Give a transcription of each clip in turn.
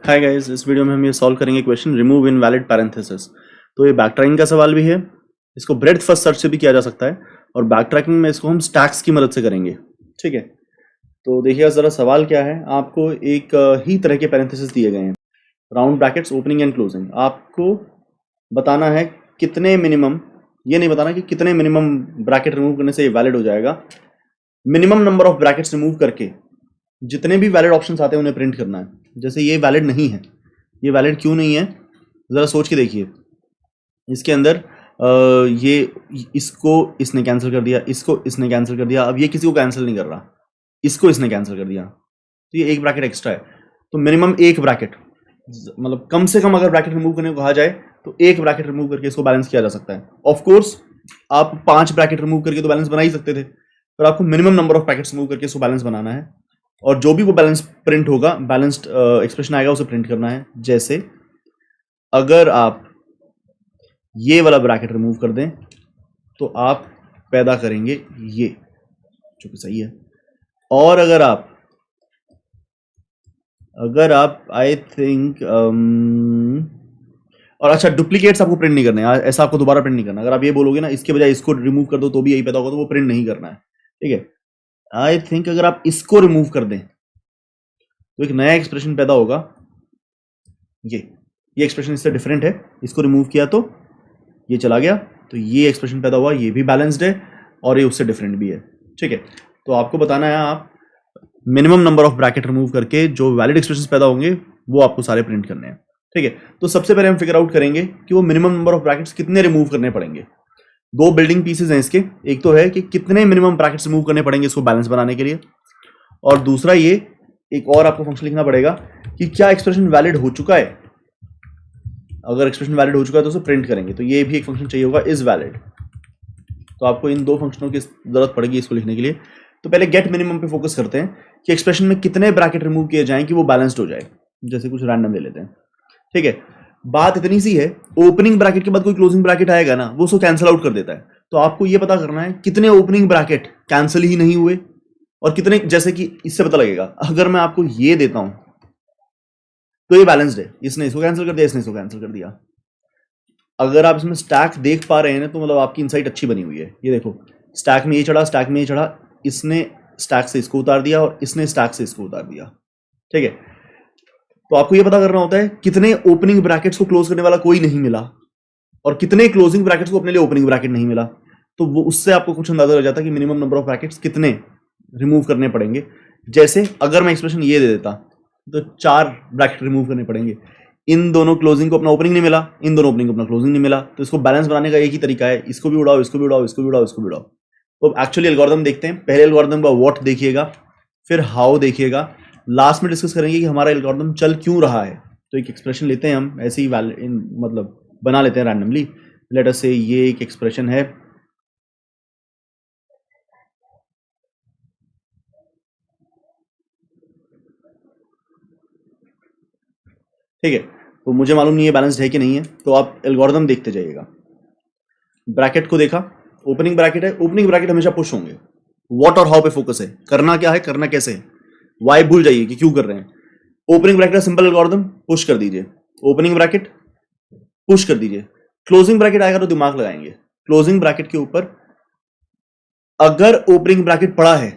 Hi guys, इस video में हम ये सॉल्व करेंगे क्वेश्चन रिमूव इनवैलिड पैरेंथेसिस। तो ये बैक ट्रैकिंग का सवाल भी है, इसको ब्रेड्थ फर्स्ट सर्च से भी किया जा सकता है और बैक ट्रैकिंग में इसको हम स्टैक्स की मदद से करेंगे। ठीक है, तो देखिएगा ज़रा सवाल क्या है। आपको एक ही तरह के पैरेंथेसिस दिए गए हैं, round brackets opening and closing. आपको बताना है कितने मिनिमम, ये नहीं बताना कि कितने मिनिमम ब्रैकेट रिमूव करने से ये वैलिड हो जाएगा। Minimum number of brackets remove करके जितने भी वैलिड ऑप्शंस आते हैं उन्हें प्रिंट करना है। जैसे ये वैलिड नहीं है, ये वैलिड क्यों नहीं है ज़रा सोच के देखिए। इसके अंदर ये इसको इसने कैंसिल कर दिया, इसको इसने कैंसिल कर दिया, अब ये किसी को कैंसिल नहीं कर रहा, इसको इसने कैंसिल कर दिया, तो ये एक ब्रैकेट एक्स्ट्रा है। तो मिनिमम एक ब्रैकेट, मतलब कम से कम अगर ब्रैकेट रिमूव करने को कहा जाए तो एक ब्रैकेट रिमूव करके इसको बैलेंस किया जा सकता है। ऑफ कोर्स आप 5 ब्रैकेट रिमूव करके तो बैलेंस बना ही सकते थे, पर आपको minimum number of brackets remove करके इसको बैलेंस बनाना है और जो भी वो बैलेंस प्रिंट होगा, बैलेंस्ड एक्सप्रेशन आएगा, उसे प्रिंट करना है। जैसे अगर आप ये वाला ब्रैकेट रिमूव कर दें तो आप पैदा करेंगे ये, जो कि सही है। और अगर आप आई थिंक और अच्छा, डुप्लीकेट्स आपको प्रिंट नहीं करने हैं, ऐसा आपको दोबारा प्रिंट नहीं करना। अगर आप ये बोलोगे ना इसके बजाय इसको रिमूव कर दो तो भी यही पैदा होगा, तो वो प्रिंट नहीं करना है। ठीक है, आई थिंक अगर आप इसको रिमूव कर दें तो एक नया एक्सप्रेशन पैदा होगा। ये एक्सप्रेशन इससे डिफरेंट है, इसको रिमूव किया तो ये चला गया, तो ये एक्सप्रेशन पैदा हुआ, ये भी बैलेंस्ड है और ये उससे डिफरेंट भी है। ठीक है, तो आपको बताना है आप minimum number of bracket remove करके जो वैलिड एक्सप्रेशन पैदा होंगे वो आपको सारे प्रिंट करने हैं। ठीक है, तो सबसे पहले हम फिगर आउट करेंगे कि वो मिनिमम नंबर ऑफ ब्रैकेट्स कितने रिमूव करने पड़ेंगे। दो बिल्डिंग पीसेज हैं इसके, एक तो है कि कितने मिनिमम ब्रैकेट्स रिमूव करने पड़ेंगे इसको बैलेंस बनाने के लिए, और दूसरा ये एक और आपको फंक्शन लिखना पड़ेगा कि क्या एक्सप्रेशन वैलिड हो चुका है। अगर एक्सप्रेशन वैलिड हो चुका है तो उसे प्रिंट करेंगे, तो ये भी एक फंक्शन चाहिए होगा इज वैलिड। तो आपको इन दो फंक्शनों की जरूरत पड़ेगी इसको लिखने के लिए। तो पहले गेट मिनिमम पे फोकस करते हैं कि एक्सप्रेशन में कितने ब्रैकेट रिमूव किए जाएं कि वो बैलेंस्ड हो जाए। जैसे कुछ रैंडम ले लेते हैं। ठीक है, बात इतनी सी है, ओपनिंग ब्रैकेट के बाद कोई क्लोजिंग ब्रैकेट आएगा ना, वो उसको कैंसिल आउट कर देता है। तो आपको ये पता करना है कितने ओपनिंग ब्रैकेट कैंसिल ही नहीं हुए और कितने, जैसे कि इससे पता लगेगा अगर मैं आपको ये देता हूं तो ये बैलेंस्ड है, इसने इसको कैंसिल कर दिया, इसने इसको कैंसिल कर दिया। अगर आप इसमें स्टैक देख पा रहे हैं तो मतलब आपकी इनसाइट अच्छी बनी हुई है। ये देखो, स्टैक में ये चढ़ा, स्टैक में ये चढ़ा, इसने स्टैक से इसको उतार दिया और इसने स्टैक से इसको उतार दिया। ठीक है, तो आपको ये पता करना होता है कितने ओपनिंग ब्रैकेट्स को क्लोज करने वाला कोई नहीं मिला और कितने क्लोजिंग ब्रैकेट्स को अपने लिए ओपनिंग ब्रैकेट नहीं मिला। तो वो उससे आपको कुछ अंदाजा हो जाता है कि मिनिमम नंबर ऑफ ब्रैकेट्स कितने रिमूव करने पड़ेंगे। जैसे अगर मैं एक्सप्रेशन ये दे देता तो 4 ब्रैकेट रिमूव करने पड़ेंगे। इन दोनों क्लोजिंग को अपना ओपनिंग नहीं मिला, इन दोनों ओपनिंग को अपना क्लोजिंग नहीं मिला, तो इसको बैलेंस बनाने का एक ही तरीका है, इसको भी उड़ाओ, इसको भी उड़ाओ, इसको भी उड़ाओ, इसको भी उड़ाओ। तो एक्चुअली एल्गोरिथम देखते हैं। पहले एल्गोरिथम का व्हाट देखिएगा, फिर हाउ देखिएगा, लास्ट में डिस्कस करेंगे कि हमारा एल्गोरिथम चल क्यों रहा है। तो एक एक्सप्रेशन लेते हैं हम, ऐसे ही मतलब बना लेते हैं रैंडमली। लेट अस से ये एक एक्सप्रेशन है, ठीक है, तो मुझे मालूम नहीं है बैलेंस्ड है कि नहीं है, तो आप एल्गोरिथम देखते जाइएगा। ब्रैकेट को देखा, ओपनिंग ब्रैकेट है, ओपनिंग ब्रैकेट हमेशा पुश होंगे। व्हाट और हाउ पे फोकस है, करना क्या है, करना कैसे है, वाई भूल जाइए कि क्यों कर रहे हैं। ओपनिंग ब्रैकेट का सिंपल एल्गोरिथम, पुश कर दीजिए, ओपनिंग ब्रैकेट पुश कर दीजिए। क्लोजिंग ब्रैकेट आएगा तो दिमाग लगाएंगे। क्लोजिंग ब्रैकेट के ऊपर अगर ओपनिंग ब्रैकेट पड़ा है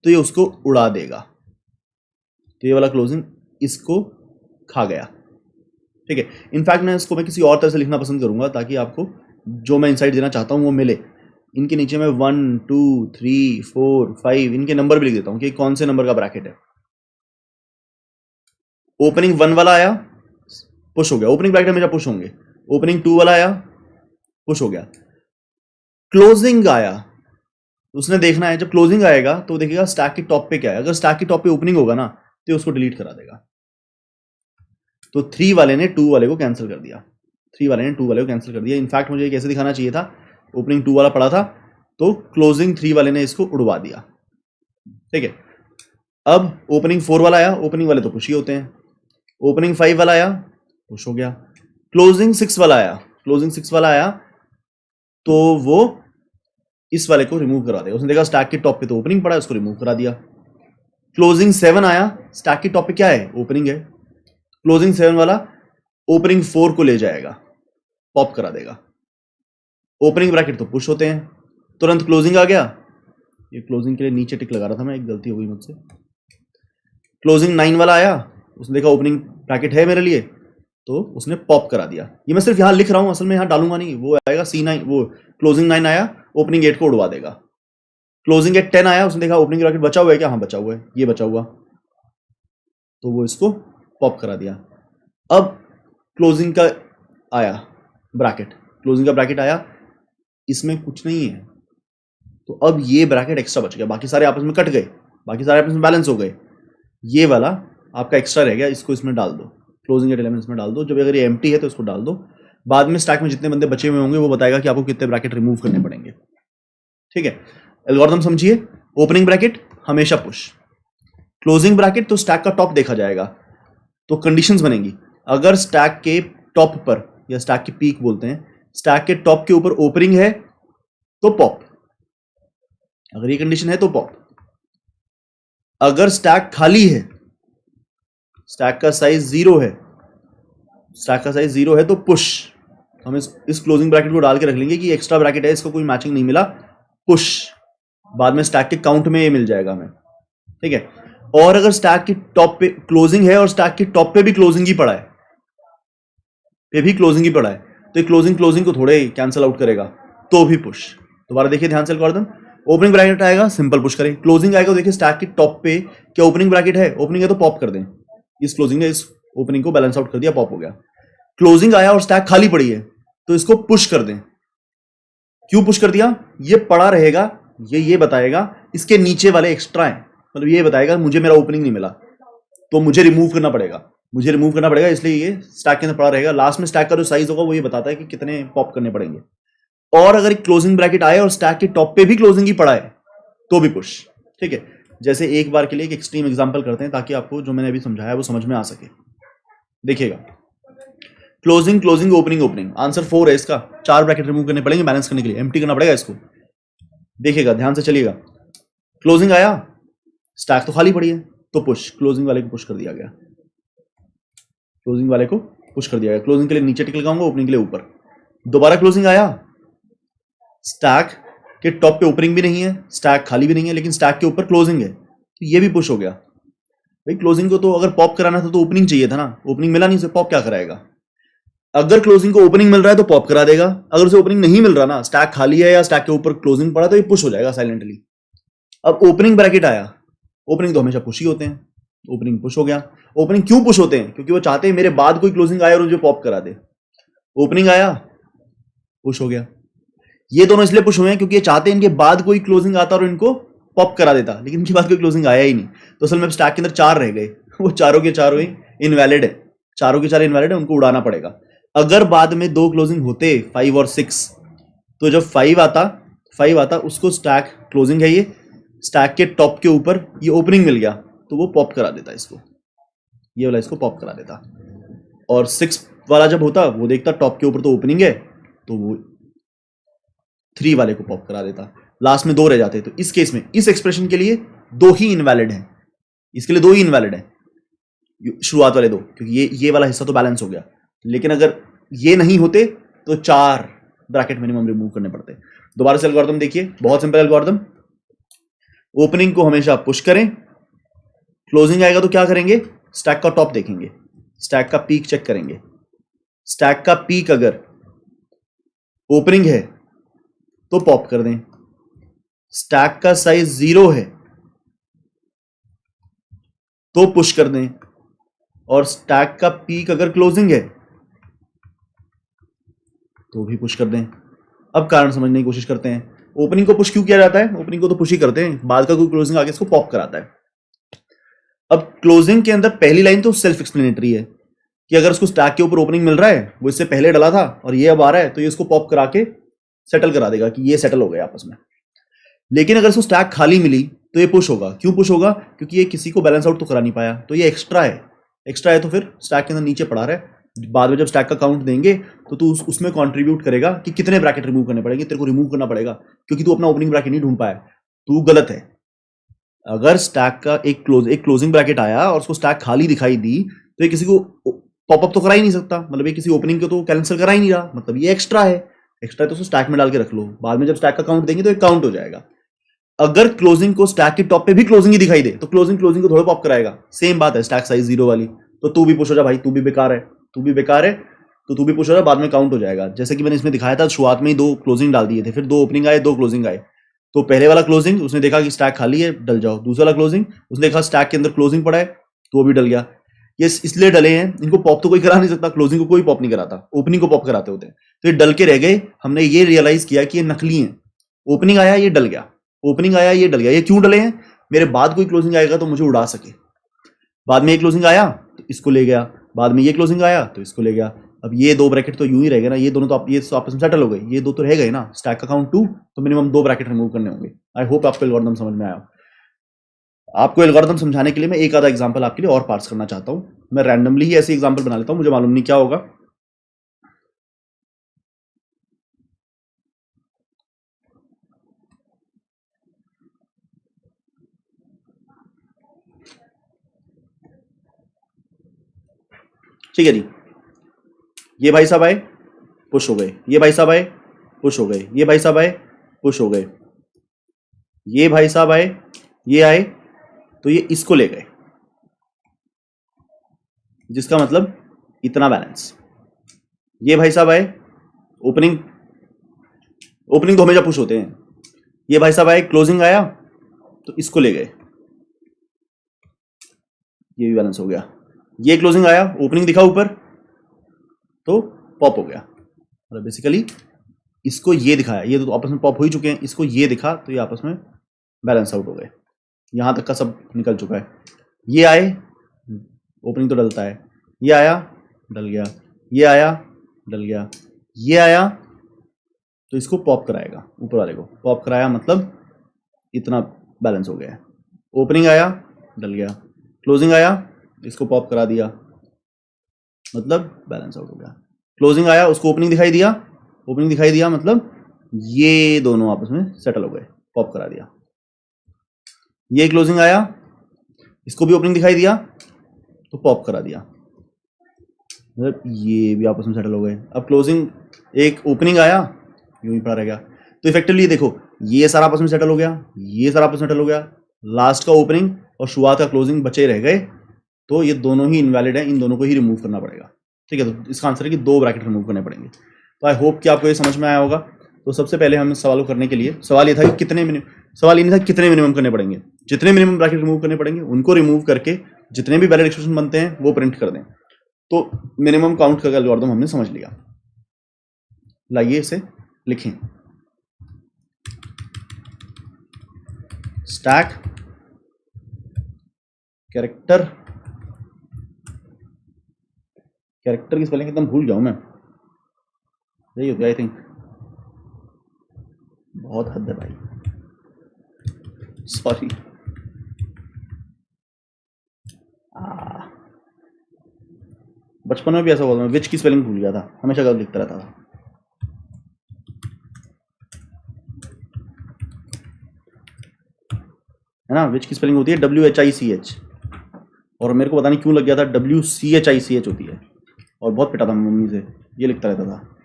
तो ये उसको उड़ा देगा, तो ये वाला क्लोजिंग इसको खा गया। ठीक है, इनफैक्ट मैं किसी और तरह से लिखना पसंद करूंगा ताकि आपको जो मैं इंसाइट देना चाहता हूं वो मिले। इनके नीचे मैं 1 2 3 4 5 इनके नंबर भी लिख देता हूं कि कौन से नंबर का ब्रैकेट है। ओपनिंग 1 वाला आया, पुश हो गया, ओपनिंग ब्रैकेट हमेशा पुश होंगे। ओपनिंग 2 वाला आया, पुश हो गया। क्लोजिंग आया, उसने देखना है जब क्लोजिंग आएगा तो देखिएगा स्टैक के टॉप पे क्या है। अगर स्टैक के टॉप पे ओपनिंग होगा ना तो उसको डिलीट करा देगा। तो 3 वाले ने 2 वाले को कैंसिल कर दिया, 3 वाले ने 2 वाले को कैंसिल कर दिया। इनफैक्ट मुझे कैसे दिखाना चाहिए था, ओपनिंग 2 वाला पड़ा था तो क्लोजिंग 3 वाले ने इसको उड़वा दिया। ठीक है, अब ओपनिंग 4 वाला आया, ओपनिंग वाले तो पुश ही होते हैं। ओपनिंग 5 वाला आया, पुश हो गया। क्लोजिंग 6 वाला आया, क्लोजिंग 6 वाला आया तो वो इस वाले को रिमूव करा देगा। उसने देखा स्टैक के टॉप पे तो ओपनिंग पड़ा है, उसको रिमूव करा दिया। क्लोजिंग 7 आया, स्टैक के टॉप पे क्या है, ओपनिंग है, क्लोजिंग 7 वाला ओपनिंग 4 को ले जाएगा, पॉप करा देगा। ओपनिंग ब्रैकेट तो पुश होते हैं, तुरंत क्लोजिंग आ गया। ये क्लोजिंग के लिए नीचे टिक लगा रहा था मैं, एक गलती हो गई मुझसे। क्लोजिंग 9 वाला आया, उसने देखा ओपनिंग ब्रैकेट है मेरे लिए, तो उसने पॉप करा दिया। ये मैं सिर्फ यहां लिख रहा हूं, असल में यहां डालूंगा नहीं। वो आएगा C9, वो क्लोजिंग 9 आया, ओपनिंग 8 को उड़वा देगा। क्लोजिंग 8 10 आया, उसने देखा ओपनिंग ब्रैकेट बचा हुआ है क्या, हाँ बचा हुआ है, ये बचा हुआ, तो वो इसको पॉप करा दिया। अब क्लोजिंग का आया ब्रैकेट, क्लोजिंग का ब्रैकेट आया, इसमें कुछ नहीं है, तो अब ये ब्रैकेट एक्स्ट्रा बच गया, बाकी सारे आपस में कट गए, बाकी सारे आपस में बैलेंस हो गए। ये वाला आपका एक्स्ट्रा रह गया, इसको इसमें डाल दो, क्लोजिंग एट एलिमेंट्स में डाल दो। जब अगर ये एम्प्टी है तो इसको डाल दो। बाद में स्टैक में जितने बंदे बचे हुए होंगे वो बताएगा कि आपको कितने ब्रैकेट रिमूव करने पड़ेंगे। ठीक है, एल्गोरिथम समझिए। ओपनिंग ब्रैकेट हमेशा पुश, क्लोजिंग ब्रैकेट तो स्टैक का टॉप देखा जाएगा, तो कंडीशंस बनेंगी। अगर स्टैक के टॉप पर, या स्टैक की पीक बोलते हैं, स्टैक के टॉप के ऊपर ओपनिंग है तो पॉप, अगर ये कंडीशन है तो पॉप। अगर स्टैक खाली है, स्टैक का साइज 0 है, स्टैक का साइज 0 है तो पुश। हम इस क्लोजिंग ब्रैकेट को डाल के रख लेंगे कि एक्स्ट्रा ब्रैकेट है, इसको कोई मैचिंग नहीं मिला, पुश। बाद में स्टैक के काउंट में ये मिल जाएगा हमें। ठीक है, और अगर स्टैक की टॉप पे क्लोजिंग है और स्टैक की टॉप पे भी क्लोजिंग ही पड़ा है, तो ये क्लोजिंग को थोड़े कैंसिल आउट करेगा, तो भी पुश। दोबारा देखिए ध्यान से एल्गोरिथम। ओपनिंग ब्रैकेट आएगा, सिंपल पुश करें। क्लोजिंग आएगा, देखिए स्टैक की टॉप पे क्या ओपनिंग ब्रैकेट है, ओपनिंग है तो पॉप कर दें। इस क्लोजिंग ने इस ओपनिंग को बैलेंस आउट कर दिया, पॉप हो गया। क्लोजिंग आया और स्टैक खाली पड़ी है, तो इसको पुश कर दें। क्यों पुश कर दिया, ये पड़ा रहेगा, ये बताएगा इसके नीचे वाले एक्स्ट्रा हैं, मतलब ये बताएगा मुझे मेरा ओपनिंग नहीं मिला तो मुझे रिमूव करना पड़ेगा, इसलिए ये स्टैक के अंदर पड़ा रहेगा। लास्ट में स्टैक का जो साइज होगा वो ये बताता है कि कितने पॉप करने पड़ेंगे। और अगर एक क्लोजिंग ब्रैकेट आए और स्टैक के टॉप पे भी क्लोजिंग ही पड़ा है तो भी पुश। ठीक है, जैसे एक बार के लिए एक एक्सट्रीम एग्जांपल करते हैं ताकि आपको जो मैंने अभी समझाया वो समझ में आ सके। देखिएगा, क्लोजिंग ओपनिंग, आंसर 4 है इसका। 4 ब्रैकेट रिमूव करने पड़ेंगे बैलेंस करने के लिए, एम्प्टी करना पड़ेगा इसको। देखिएगा, ध्यान से चलिएगा। क्लोजिंग आया, स्टैक तो खाली पड़ी है तो पुश, क्लोजिंग वाले को पुश कर दिया गया, क्लोजिंग के लिए नीचे टिक लगाऊंगा, ओपनिंग के लिए ऊपर। दोबारा क्लोजिंग आया, स्टैक के टॉप पे ओपनिंग भी नहीं है, स्टैक खाली भी नहीं है, लेकिन स्टैक के ऊपर क्लोजिंग है, तो ये भी पुश हो गया। भाई क्लोजिंग को तो अगर पॉप कराना था तो ओपनिंग चाहिए था ना, ओपनिंग मिला नहीं, से पॉप क्या कराएगा। अगर क्लोजिंग को ओपनिंग मिल रहा है तो पॉप करा देगा, अगर उसे ओपनिंग नहीं मिल रहा ना, स्टैक खाली है या स्टैक के ऊपर क्लोजिंग पड़ा, तो ये पुश हो जाएगा साइलेंटली। अब ओपनिंग ब्रैकेट आया, ओपनिंग तो हमेशा पुश ही होते हैं, ओपनिंग पुश हो गया। ओपनिंग क्यों पुश होते हैं, क्योंकि वो चाहते हैं मेरे बाद कोई क्लोजिंग आए और मुझे पॉप करा दे। ओपनिंग आया, पुश हो गया। ये दोनों इसलिए पुश हुए हैं क्योंकि ये चाहते हैं इनके बाद कोई क्लोजिंग आता और इनको पॉप करा देता, लेकिन इनके बाद कोई क्लोजिंग आया ही नहीं, तो असल में स्टैक के अंदर 4 रह गए, वो चारों के चारों ही इनवैलिड है, उनको उड़ाना पड़ेगा। अगर बाद में 2 क्लोजिंग होते 5 और 6, तो जब 5 आता उसको स्टैक क्लोजिंग है, ये स्टैक के टॉप के ऊपर ये ओपनिंग मिल गया तो वो पॉप करा देता इसको, ये वाला इसको पॉप करा देता। और 6 वाला जब होता वो देखता टॉप के ऊपर तो ओपनिंग है, तो वो 3 वाले को पॉप करा देता। लास्ट में 2 रह जाते। तो इस केस में इस एक्सप्रेशन के लिए 2 ही इनवैलिड है, इसके लिए 2 ही इनवैलिड है, शुरुआत वाले 2, क्योंकि ये वाला हिस्सा तो बैलेंस हो गया। लेकिन अगर ये नहीं होते तो 4 ब्रैकेट मिनिमम रिमूव करने पड़ते। दोबारा से एल्गोरिथम देखिए, बहुत सिंपल एल्गोरिथम। ओपनिंग को हमेशा पुश करें, क्लोजिंग आएगा तो क्या करेंगे, स्टैक का टॉप देखेंगे, स्टैक का पीक चेक करेंगे। स्टैक का पीक अगर ओपनिंग है तो पॉप कर दें, स्टैक का साइज 0 है तो पुश कर दें, और स्टैक का पीक अगर क्लोजिंग है तो भी पुश कर दें। अब कारण समझने की कोशिश करते हैं। ओपनिंग को पुश क्यों किया जाता है, ओपनिंग को तो पुश ही करते हैं, बाद का कोई क्लोजिंग आगे इसको पॉप कराता है। अब क्लोजिंग के अंदर पहली लाइन तो सेल्फ एक्सप्लेनेटरी है कि अगर उसको स्टैक के ऊपर ओपनिंग मिल रहा है, वो इससे पहले डला था और ये अब आ रहा है, तो ये इसको पॉप करा के सेटल करा देगा कि ये सेटल हो गया आपस में। लेकिन अगर इसको स्टैक खाली मिली तो ये पुश होगा। क्यों पुश होगा, क्योंकि ये किसी को बैलेंस आउट तो करा नहीं पाया, तो ये एक्स्ट्रा है, तो फिर स्टैक के अंदर नीचे पड़ा रहा है। बाद में जब स्टैक का काउंट देंगे तो तू उसमें कंट्रीब्यूट करेगा कि कितने ब्रैकेट रिमूव करने पड़ेंगे, तेरे को रिमूव करना पड़ेगा, क्योंकि तू अपना ओपनिंग ब्रैकेट नहीं ढूंढ पाया, तू गलत है। अगर स्टैक का एक क्लोजिंग ब्रैकेट आया और उसको स्टैक खाली दिखाई दी तो ये किसी को पॉपअप तो करा ही नहीं सकता, मतलब ये किसी ओपनिंग को तो कैंसिल करा ही नहीं रहा, मतलब ये एक्स्ट्रा है। एक्स्ट्रा है तो उसे स्टैक में डाल के रख लो, बाद में जब स्टैक का काउंट देंगे तो एक काउंट हो जाएगा। अगर क्लोजिंग को स्टैक के टॉप पे भी क्लोजिंग ही दिखाई दे तो क्लोजिंग को थोड़ा पॉप कराएगा। सेम बात है स्टैक साइज 0 वाली, तो तू भी पुश हो जा भाई, तू भी बेकार है, तू भी बेकार है, तो तू भी पुश हो जा, बाद में काउंट हो जाएगा। जैसे कि मैंने इसमें दिखाया था, शुरुआत में ही 2 क्लोजिंग डाल दिए थे, फिर 2 ओपनिंग आए, 2 क्लोजिंग आए। तो पहले वाला क्लोजिंग उसने देखा कि स्टैक खाली है, डल जाओ। दूसरा वाला क्लोजिंग उसने देखा स्टैक के अंदर क्लोजिंग पड़ा है, तो वो भी डल गया। ये इसलिए डले हैं, इनको पॉप तो कोई करा नहीं सकता, क्लोजिंग को कोई पॉप नहीं कराता, ओपनिंग को पॉप कराते होते हैं। तो ये डल के रह गए। हमने ये रियलाइज किया कि ये नकली हैं। ओपनिंग आया ये डल गया, ओपनिंग आया ये डल गया। ये क्यों डले हैं? मेरे बाद कोई क्लोजिंग आएगा तो मुझे उड़ा सके। बाद में ये क्लोजिंग आया तो इसको ले गया, बाद में ये क्लोजिंग आया तो इसको ले गया। अब ये 2 ब्रैकेट तो यूं ही रह गए ना, ये दोनों तो ये आपस में सेटल हो गए, ये 2 तो रह गए ना। स्टैक का काउंट 2, तो मिनिमम 2 ब्रैकेट रिमूव करने होंगे। आई होप आपको एल्गोरिथम समझ में आया। आपको एल्गोरिथम समझाने के लिए मैं एक आधा एग्जांपल आपके लिए और पार्स करना चाहता हूं। मैं रैंडमली ही ऐसे एग्जांपल बना लेता हूं, मुझे मालूम नहीं क्या होगा। ठीक है जी, ये भाई साहब आए, पुश हो गए, ये भाई साहब आए, पुश हो गए, ये भाई साहब आए, पुश हो गए, ये भाई साहब आए, ये आए, तो ये इसको ले गए, जिसका मतलब इतना बैलेंस। ये भाई साहब आए, ओपनिंग तो हमेशा पुश होते हैं। ये भाई साहब आए, क्लोजिंग आया तो इसको ले गए, ये भी बैलेंस हो गया। ये क्लोजिंग आया, ओपनिंग दिखा ऊपर तो पॉप हो गया, मतलब बेसिकली इसको ये दिखाया, ये तो आपस में पॉप हो ही चुके हैं, इसको ये दिखा तो ये आपस में बैलेंस आउट हो गए। यहां तक का सब निकल चुका है। ये आए, ओपनिंग तो डलता है, ये आया डल गया, ये आया डल गया, ये आया तो इसको पॉप कराएगा, ऊपर वाले को पॉप कराया, मतलब इतना बैलेंस हो गया है। ओपनिंग आया डल गया, क्लोजिंग आया इसको पॉप करा दिया, मतलब बैलेंस आउट हो गया। क्लोजिंग आया उसको ओपनिंग दिखाई दिया, मतलब ये दोनों आपस में सेटल हो गए, पॉप करा दिया। ये क्लोजिंग आया, इसको भी ओपनिंग दिखाई दिया तो पॉप करा दिया, मतलब ये भी आपस में सेटल हो गए। अब क्लोजिंग एक ओपनिंग आया, यूं ही पड़ा रह गया। तो इफेक्टिवली देखो, ये सारा आपस में सेटल हो गया, ये सारा आपस में सेटल हो गया, लास्ट का ओपनिंग और शुरुआत का क्लोजिंग बचे रह गए, तो ये दोनों ही इनवैलिड है, इन दोनों को ही रिमूव करना पड़ेगा। ठीक है, तो इसका आंसर है कि 2 ब्रैकेट रिमूव करने पड़ेंगे। तो आई होप कि आपको ये समझ में आया होगा। तो सबसे पहले हम इस सवाल को करने के लिए, सवाल ये था कि सवाल ये नहीं था कितने मिनिमम करने पड़ेंगे, जितने मिनिमम ब्रैकेट रिमूव करने पड़ेंगे उनको रिमूव करके जितने भी वैलिड एक्सप्रेशन बनते हैं वो प्रिंट कर दें। तो मिनिमम काउंट का एल्गोरिथम हमने समझ लिया। लाइए इसे लिखें। स्टैक कैरेक्टर की स्पेलिंग एकदम भूल जाऊं मैं, यही हो गया आई थिंक, बहुत हद है भाई, सॉरी। बचपन में भी ऐसा हुआ था, मैं विच की स्पेलिंग भूल गया था, हमेशा गलत लिखता रहता था। है ना, विच की स्पेलिंग होती है WHICH, और मेरे को पता नहीं क्यों लग गया था WCHICH होती है, और बहुत पिटा था मम्मी से, ये लिखता रहता था।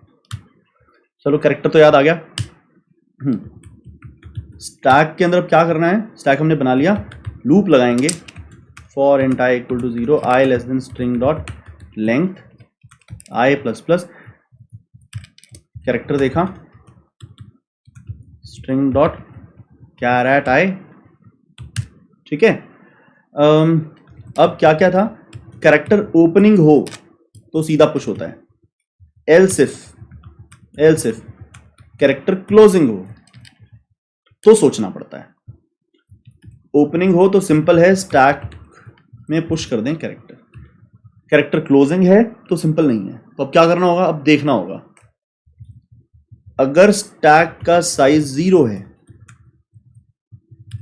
चलो कैरेक्टर तो याद आ गया। स्टैक के अंदर अब क्या करना है, स्टैक हमने बना लिया, लूप लगाएंगे for int i equal to 0, i less than string dot length i plus plus, character देखा, स्ट्रिंग डॉट कैरेट i। ठीक है, अब क्या क्या था, कैरेक्टर ओपनिंग हो तो सीधा पुश होता है, एल्स इफ कैरेक्टर क्लोजिंग हो तो सोचना पड़ता है। ओपनिंग हो तो सिंपल है, स्टैक में पुश कर दें कैरेक्टर क्लोजिंग है तो सिंपल नहीं है, तो अब क्या करना होगा, अब देखना होगा। अगर स्टैक का साइज 0 है,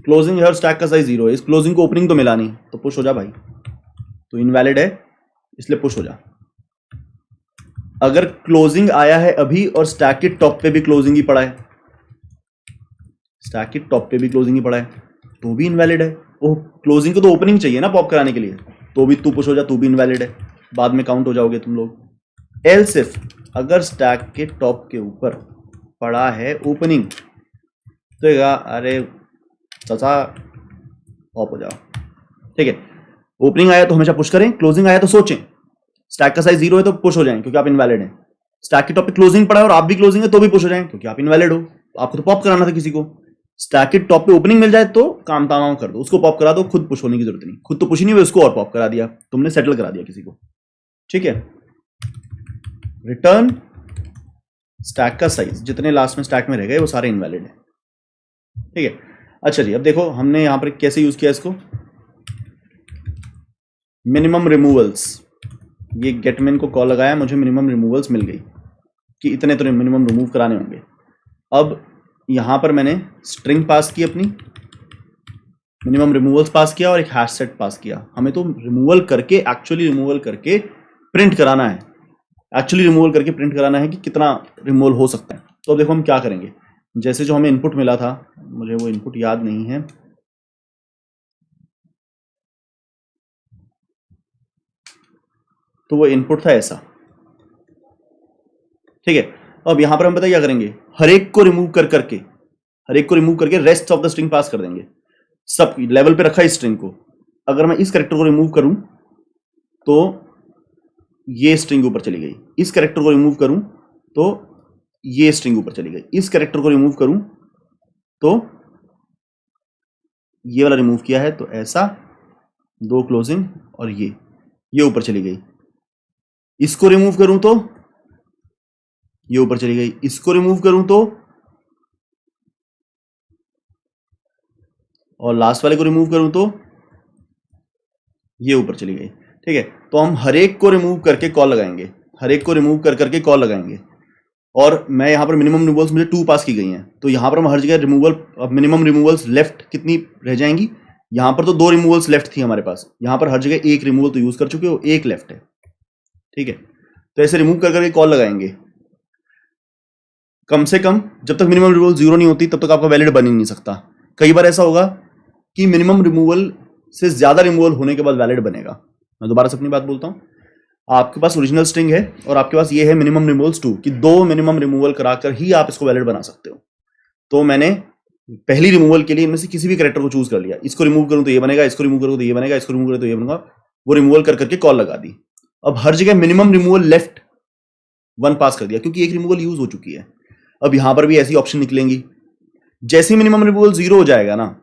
क्लोजिंग है और स्टैक का साइज 0 है, इस क्लोजिंग को ओपनिंग तो मिला नहीं, तो पुश हो जा भाई, तो इनवैलिड है इसलिए पुश हो जा। अगर क्लोजिंग आया है अभी और स्टैक के टॉप पे भी क्लोजिंग ही पड़ा है, तो भी इनवैलिड है। वो क्लोजिंग को तो ओपनिंग चाहिए ना पॉप कराने के लिए, तो भी तू पुश हो जा, तू भी इनवैलिड है, बाद में काउंट हो जाओगे तुम लोग। एल्स इफ अगर स्टैक के टॉप के ऊपर पड़ा है ओपनिंग, तो अरे चाचा ऑफ हो जाओ, ठीक है। ओपनिंग आया तो हमेशा पुश करें, क्लोजिंग आया तो सोचें। स्टैक का साइज 0 है तो पुश हो जाएं क्योंकि आप इनवैलिड हैं। स्टैक के टॉप पे क्लोजिंग पड़ा है और आप भी क्लोजिंग है तो भी पुश हो जाएं क्योंकि आप इनवैलिड हो। आपको तो पॉप कराना था किसी को। स्टैक के टॉप पे ओपनिंग मिल जाए तो काम तमाम कर दो, उसको पॉप करा दो, खुद पुश होने की जरूरत नहीं। खुद तो पुश ही नहीं हुए, उसको और पॉप करा दिया, तुमने सेटल करा दिया किसी को, ठीक है। रिटर्न स्टैक का साइज, जितने लास्ट में स्टैक में रह गए वो सारे इनवैलिड है, ठीक है। अच्छा जी, अब देखो हमने यहां पर कैसे यूज किया इसको, मिनिमम रिमूवल्स। ये गेटमेन को कॉल लगाया, मुझे मिनिमम रिमूवल्स मिल गई कि इतने तो मिनिमम रिमूव कराने होंगे। अब यहां पर मैंने स्ट्रिंग पास की अपनी, मिनिमम रिमूवल्स पास किया और एक हैश सेट पास किया। हमें तो रिमूवल करके, एक्चुअली रिमूवल करके प्रिंट कराना है, एक्चुअली रिमूवल करके प्रिंट कराना है कि कितना रिमूवल हो सकता है। तो अब देखो हम क्या करेंगे, जैसे जो हमें इनपुट मिला था, मुझे वो इनपुट याद नहीं है, तो वो इनपुट था ऐसा, ठीक है। अब यहां पर हम पता क्या करेंगे, हर एक को रिमूव करके rest of the string pass कर देंगे। सब लेवल पे रखा है इस स्ट्रिंग को। अगर मैं इस कैरेक्टर को रिमूव करूं तो ये स्ट्रिंग ऊपर चली गई, इस कैरेक्टर को रिमूव करूं तो ये स्ट्रिंग ऊपर चली गई, इस कैरेक्टर को रिमूव करूं तो ये वाला रिमूव किया है तो ऐसा, दो क्लोजिंग और ये ऊपर चली गई। इसको रिमूव करूं तो ये ऊपर चली गई, इसको रिमूव करूं तो, और लास्ट वाले को रिमूव करूं तो ये ऊपर चली गई, ठीक है। तो हम हर एक को रिमूव करके कॉल लगाएंगे, हर एक को रिमूव करके कॉल लगाएंगे। और मैं यहां पर मिनिमम रिमूवल्स मुझे 2 पास की गई हैं, तो यहां पर हम हर जगह रिमूवल, मिनिमम रिमूवल्स लेफ्ट कितनी रह जाएंगी, यहां पर तो 2 रिमूवल्स लेफ्ट थी हमारे पास, यहां पर हर जगह 1 रिमूवल तो यूज कर चुके हो, 1 लेफ्ट है, ठीक है। तो ऐसे रिमूव करके कॉल लगाएंगे। कम से कम जब तक मिनिमम रिमूवल 0 नहीं होती तब तक आपका वैलिड बन ही नहीं सकता। कई बार ऐसा होगा कि मिनिमम रिमूवल से ज्यादा रिमूवल होने के बाद वैलिड बनेगा। मैं दोबारा से अपनी बात बोलता हूं, आपके पास ओरिजिनल स्ट्रिंग है और आपके पास ये है मिनिमम रिमूवल्स 2, कि 2 मिनिमम रिमूवल कराकर ही आप इसको वैलिड बना सकते हो। तो मैंने पहली रिमूवल के लिए इनमें से किसी भी कैरेक्टर को चूज कर लिया, इसको रिमूव करूं तो ये बनेगा, इसको रिमूव करूं तो ये बनेगा, इसको रिमूव करूं तो ये बनेगा, वो रिमूवल करके कॉल लगा दी। अब हर जगह मिनिमम रिमूवल लेफ्ट 1 पास कर दिया क्योंकि एक रिमूवल यूज हो चुकी है। अब यहां पर भी ऐसी ऑप्शन निकलेंगी, जैसे मिनिमम रिमूवल 0 हो जाएगा ना,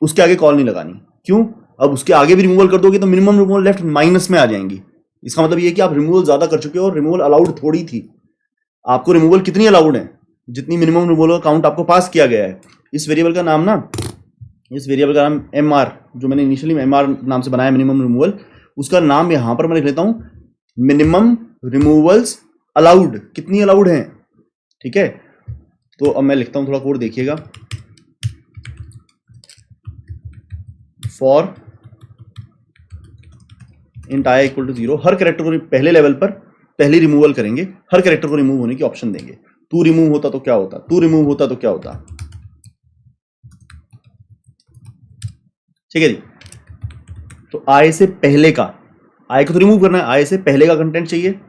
उसके आगे कॉल नहीं लगानी। क्यों? अब उसके आगे भी रिमूवल कर दोगे तो मिनिमम रिमूवल लेफ्ट माइनस में आ जाएंगी। इसका मतलब ये है कि आप रिमूवल ज्यादा कर चुके हो और रिमूवल अलाउड थोड़ी थी। आपको रिमूवल कितनी अलाउड है, जितनी मिनिमम रिमूवल काउंट आपको पास किया गया है। इस वेरिएबल का नाम ना, इस वेरिएबल का नाम MR, जो मैंने इनिशियली MR नाम से बनाया मिनिमम रिमूवल, उसका नाम यहां पर मैं लिख लेता हूं मिनिमम रिमूवल्स अलाउड। कितनी अलाउड है, ठीक है। तो अब मैं लिखता हूं, थोड़ा कोड देखिएगा। For int i equal to 0, हर कैरेक्टर को पहले लेवल पर पहली रिमूवल करेंगे, हर कैरेक्टर को रिमूव होने की ऑप्शन देंगे। तू रिमूव होता तो क्या होता, तू रिमूव होता तो क्या होता, ठीक है जी। तो i से पहले का, i को तो रिमूव करना है, i से पहले का कंटेंट चाहिए।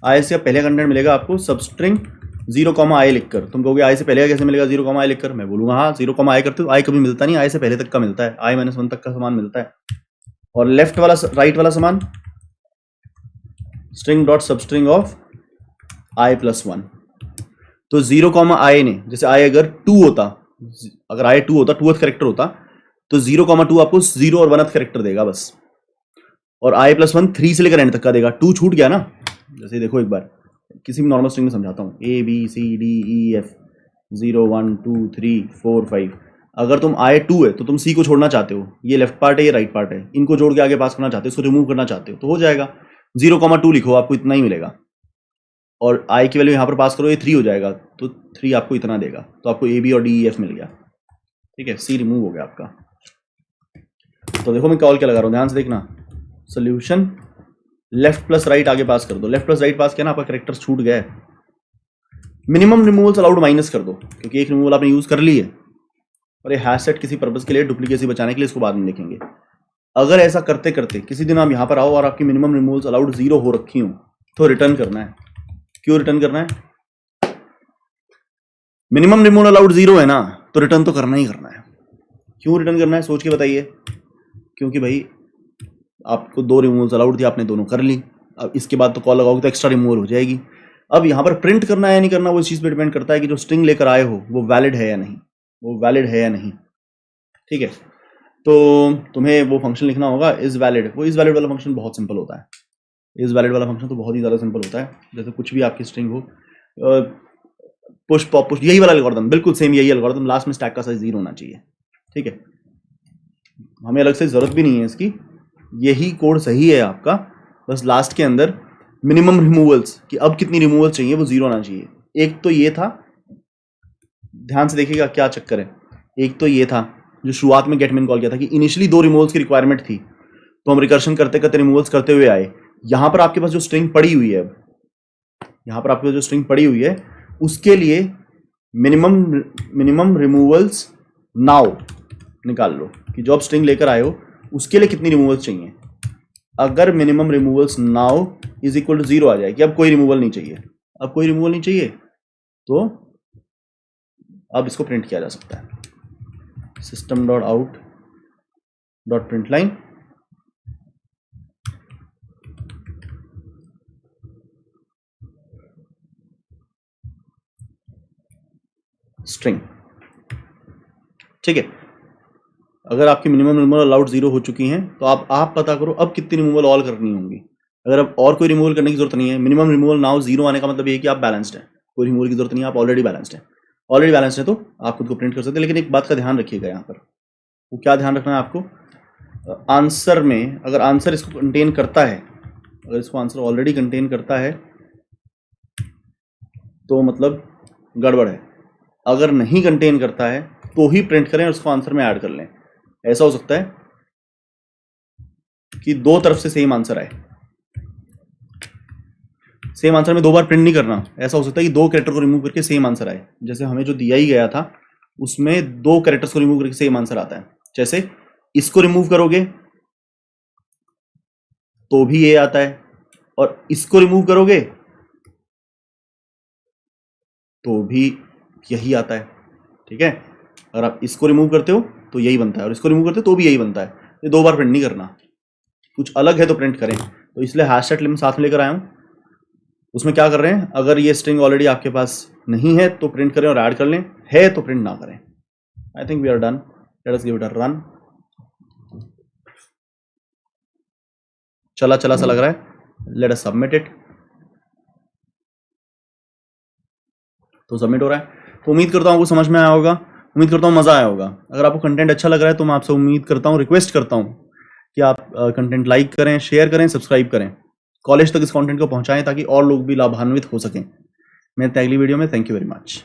i से पहले कंटेंट मिलेगा आपको सबस्ट्रिंग 0, i लिखकर। तुम कहोगे i से पहले का कैसे मिलेगा 0, i लिखकर? मैं बोलूंगा हाँ 0, i करते हो, i कभी मिलता नहीं, i से पहले तक का मिलता है, i-1 तक का समान मिलता है। और लेफ्ट वाला, राइट वाला समान string dot substring of i+1। तो 0, i ने, जैसे i अगर 2 होता, अगर i 2 होता, 2th कैरेक्टर होता, तो 0, 2 आपको 0 और 1th कैरेक्टर देगा बस। और i+1 3 से लेकर एंड तक का देगा। 2 छूट गया ना, जैसे देखो एक बार किसी भी नॉर्मल स्ट्रिंग में समझाता हूँ, A B C D E F 0 1 2 3 4 5। अगर तुम i 2 है तो तुम C को छोड़ना चाहते हो, ये लेफ्ट पार्ट है ये राइट पार्ट है, इनको जोड़ के आगे पास करना चाहते हो, इसको रिमूव करना चाहते हो, तो हो जाएगा 0, 2 लिखो, आपको इतना ही मिलेगा। और i की वैल्यू यहाँ पर पास करो, ये 3 हो जाएगा, तो 3 आपको इतना देगा, तो आपको A B और D E F मिल गया, ठीक है। C रिमूव हो गया आपका। तो देखो मैं कॉल क्या लगा रहा हूँ, ध्यान से देखना। सोल्यूशन लेफ्ट प्लस राइट आगे पास कर दो, लेफ्ट प्लस राइट पास किया ना, आपका कैरेक्टर छूट गया है। मिनिमम रिमूवल्स अलाउड माइनस कर दो, क्योंकि एक रिमूवल आपने यूज कर ली है, और ये हैश सेट किसी पर्पस के लिए, डुप्लीकेसी बचाने के लिए, इसको बाद में देखेंगे। अगर ऐसा करते करते किसी दिन आप यहाँ पर आओ और आपकी मिनिमम रिमूवल्स अलाउड 0 हो रखी हो तो रिटर्न करना है। क्यों रिटर्न करना है? मिनिमम रिमूवल अलाउड 0 है ना, तो रिटर्न तो करना ही करना है। क्यों रिटर्न करना है सोच के बताइए। क्योंकि भाई आपको 2 रिमूवल्स अलाउड थी, आपने दोनों कर ली, अब इसके बाद तो कॉल लगाओगे तो एक्स्ट्रा रिमूवल हो जाएगी। अब यहाँ पर प्रिंट करना है या नहीं करना वो इस चीज़ पे डिपेंड करता है कि जो स्ट्रिंग लेकर आए हो वो वैलिड है या नहीं, वो वैलिड है या नहीं। ठीक है, तो तुम्हें वो फंक्शन लिखना होगा इज वैलिड। वो इज वैलिड वाला फंक्शन बहुत सिंपल होता है। इज वैलिड वाला फंक्शन तो बहुत ही ज़्यादा सिंपल होता है। जैसे कुछ भी आपकी स्ट्रिंग हो, पुश पॉप पुश, यही वाला एल्गोरिथम, बिल्कुल सेम यही एल्गोरिथम, लास्ट में स्टैक का साइज 0 होना चाहिए। ठीक है, हमें अलग से ज़रूरत भी नहीं है इसकी, यही कोड सही है आपका। बस लास्ट के अंदर मिनिमम रिमूवल्स कि अब कितनी रिमूवल चाहिए वो 0 आना चाहिए। एक तो ये था, ध्यान से देखिएगा क्या चक्कर है। एक तो ये था जो शुरुआत में गेट मिन कॉल किया था कि इनिशियली 2 रिमूवल्स की रिक्वायरमेंट थी, तो हम रिकर्शन करते करते रिमूवल्स करते हुए आए। यहाँ पर आपके पास जो स्ट्रिंग पड़ी हुई है, यहाँ पर आपके जो स्ट्रिंग पड़ी हुई है उसके लिए मिनिमम रिमूवल्स नाउ निकाल लो कि जो आप स्ट्रिंग लेकर आए हो उसके लिए कितनी रिमूवल्स चाहिए। अगर minimum removals now is equal to 0 आ जाए कि अब कोई रिमूवल नहीं चाहिए, अब कोई रिमूवल नहीं चाहिए, तो अब इसको प्रिंट किया जा सकता है system.out.println स्ट्रिंग। ठीक है, अगर आपकी मिनिमम रिमूवल अलाउड 0 हो चुकी हैं तो आप पता करो अब कितनी रिमूवल ऑल करनी होंगी। अगर अब और कोई रिमूवल करने की जरूरत नहीं है, मिनिमम रिमूवल नाउ 0 आने का मतलब ये है कि आप बैलेंस्ड है, कोई रिमूवल की जरूरत नहीं है, आप ऑलरेडी बैलेंस्ड है। ऑलरेडी बैलेंस्ड है तो आप खुद को प्रिंट कर सकते हैं। लेकिन एक बात का ध्यान रखिएगा यहाँ पर, वो क्या ध्यान रखना है आपको, आंसर में अगर आंसर इसको कंटेन करता है, अगर इसको आंसर ऑलरेडी कंटेन करता है तो मतलब गड़बड़ है। अगर नहीं कंटेन करता है तो ही प्रिंट करें और उसको आंसर में ऐड कर लें। ऐसा हो सकता है कि 2 तरफ से सेम आंसर आए, सेम आंसर में 2 बार प्रिंट नहीं करना। ऐसा हो सकता है कि 2 कैरेक्टर को रिमूव करके सेम आंसर आए। जैसे हमें जो दिया ही गया था उसमें 2 कैरेक्टर्स को रिमूव करके सेम आंसर आता है। जैसे इसको रिमूव करोगे तो भी ये आता है, और इसको रिमूव करोगे तो भी यही आता है। ठीक है, अगर आप इसको रिमूव करते हो तो यही बनता है, और इसको रिमूव करते हो तो भी यही बनता है। ये 2 बार प्रिंट नहीं करना, कुछ अलग है तो प्रिंट करें। तो इसलिए हैशटैग लिमिट साथ में लेकर आया हूं। उसमें क्या कर रहे हैं, अगर ये स्ट्रिंग ऑलरेडी आपके पास नहीं है तो प्रिंट करें और ऐड कर लें, है तो प्रिंट ना करें। I think we are done, let us give it a run. चला सा लग रहा है, लेट अस सबमिट इट। तो सबमिट हो रहा है, तो उम्मीद करता हूँ आपको समझ में आया होगा, उम्मीद करता हूँ मज़ा आया होगा। अगर आपको कंटेंट अच्छा लग रहा है तो मैं आपसे उम्मीद करता हूँ, रिक्वेस्ट करता हूँ कि आप कंटेंट लाइक करें, शेयर करें, सब्सक्राइब करें, कॉलेज तक इस कंटेंट को पहुँचाएं ताकि और लोग भी लाभान्वित हो सकें। मिलते हैं अगली वीडियो में। Thank you very much.